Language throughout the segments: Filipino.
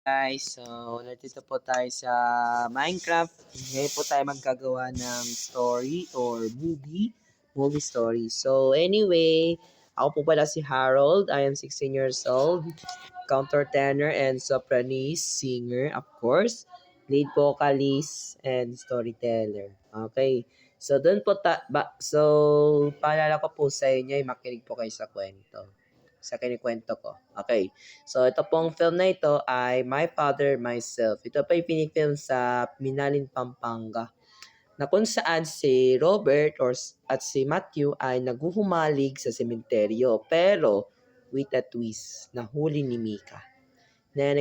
Guys, so nandito po tayo sa Minecraft. Ngayon po tayo magkagawa ng story or movie story. So anyway, ako po pala si Harold. I am 16 years old, countertenor and sopranis, singer, of course, lead vocalist and storyteller. Okay. So doon po so paalala ko po sa inyo, ay makinig po kayo sa kwento. Sa kinikwento ko. Okay. So, ito pong film na ito ay My Father, Myself. Ito pa yung pinifilm sa Minalin, Pampanga. Na kung saan si Robert at si Matthew ay naghuhumalig sa sementeryo. Pero, with a twist, nahuli ni Mika. Na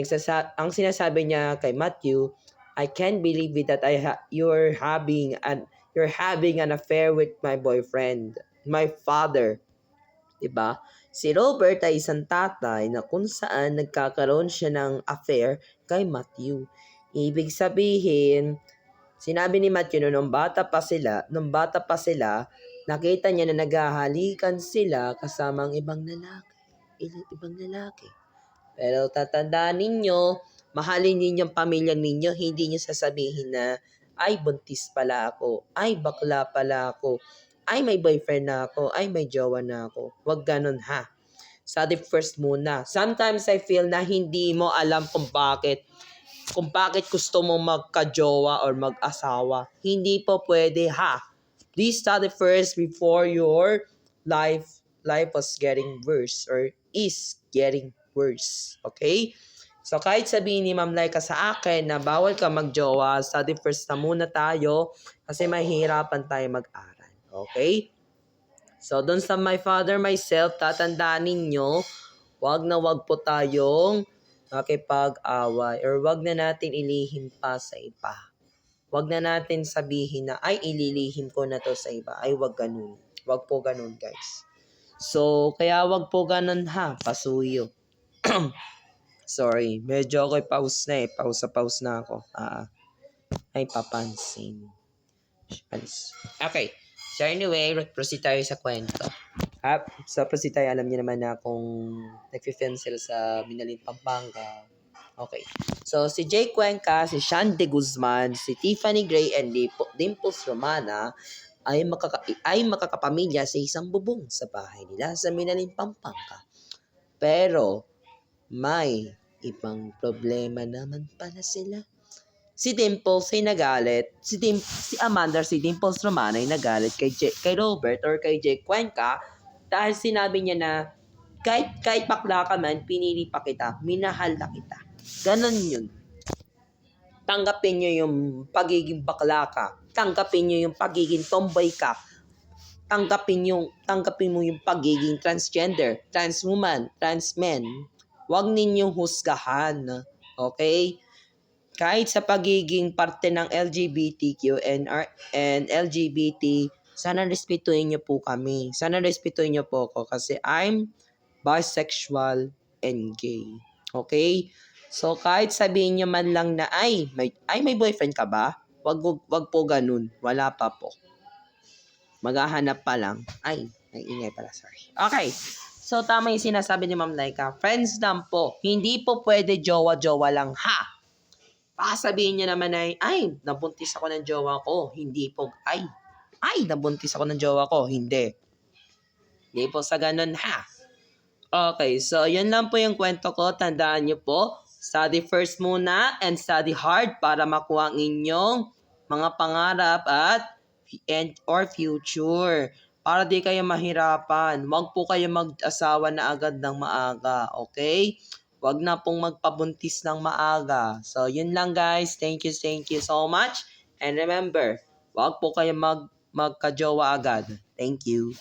ang sinasabi niya kay Matthew, I can't believe it that you're having an affair with my boyfriend, my father. Diba? Si Robert ay isang tatay na kung saan nagkakaroon siya ng affair kay Matthew. Ibig sabihin, sinabi ni Matthew nung bata pa sila, nakita niya na naghahalikan sila kasama ang ibang lalaki. Pero tatandaan ninyo, mahalin ninyo ang pamilya ninyo, hindi niyo sasabihin na, ay buntis pala ako, ay bakla pala ako, ay may boyfriend na ako, ay may jowa na ako. Huwag ganun ha. Study first muna. Sometimes I feel na hindi mo alam kung bakit gusto mo magka-jowa or mag-asawa. Hindi po pwede ha. Please study first before your life was getting worse or is getting worse. Okay? So kahit sabihin ni Ma'am Laika sa akin na bawal ka magjowa, study first na muna tayo kasi mahihirapan tayo mag-aral. Okay? So doon sa My Father, Myself, tatandaan ninyo, wag na wag po tayong makipag-away or wag na natin ilihim pa sa iba. Wag na natin sabihin na, ay ililihim ko na to sa iba. Ay wag ganun. Wag po ganun guys. So kaya wag po ganun ha, pasuyo. Sorry, medyo ako'y pause na eh. Pause na ako. Ay papansin. Okay. So anyway, proceed tayo sa kwento. So proceed tayo, alam niyo naman na kung nag-film sila sa Minalin, Pampanga. Okay. So si Jay Cuenca, si Sean De Guzman, si Tiffany Gray, and Dimples Romana ay makakapamilya sa isang bubong sa bahay nila sa Minalin, Pampanga. Pero may ibang problema naman pala sila. Si Dimples ay nagalit. Si Dimples Romana ay nagalit kay Robert or kay Jake Cuenca dahil sinabi niya na kahit bakla ka man, pinili pa kita, minahal na kita. Ganon yun. Tanggapin niyo yung pagiging bakla ka. Tanggapin niyo yung pagiging tomboy ka. Tanggapin mo yung pagiging transgender, trans woman, trans men. Huwag ninyong husgahan. Okay? Kahit sa pagiging parte ng LGBTQ and LGBT, sana respetuhin niyo po kami. Sana respetuhin niyo po ako kasi I'm bisexual and gay. Okay? So kahit sabihin niyo man lang na may boyfriend ka ba? Wag po ganun. Wala pa po. Maghahanap pa lang. Ay ingay pala, sorry. Okay. So tama yung sinasabi ni Ma'am Laika. Friends lang po. Hindi po pwede jowa-jowa lang ha. Sabihin niya naman ay, nabuntis ako ng jowa ko. Hindi po, nabuntis ako ng jowa ko. Hindi. Hindi po sa ganun ha. Okay, so yun lang po yung kwento ko. Tandaan niyo po, study first muna and study hard para makuha ang inyong mga pangarap or future. Para di kayo mahirapan. Huwag po kayo mag-asawa na agad ng maaga. Okay? Wag na pong magpabuntis ng maaga. So, yun lang guys. Thank you so much. And remember, wag po kayo magka-jowa agad. Thank you.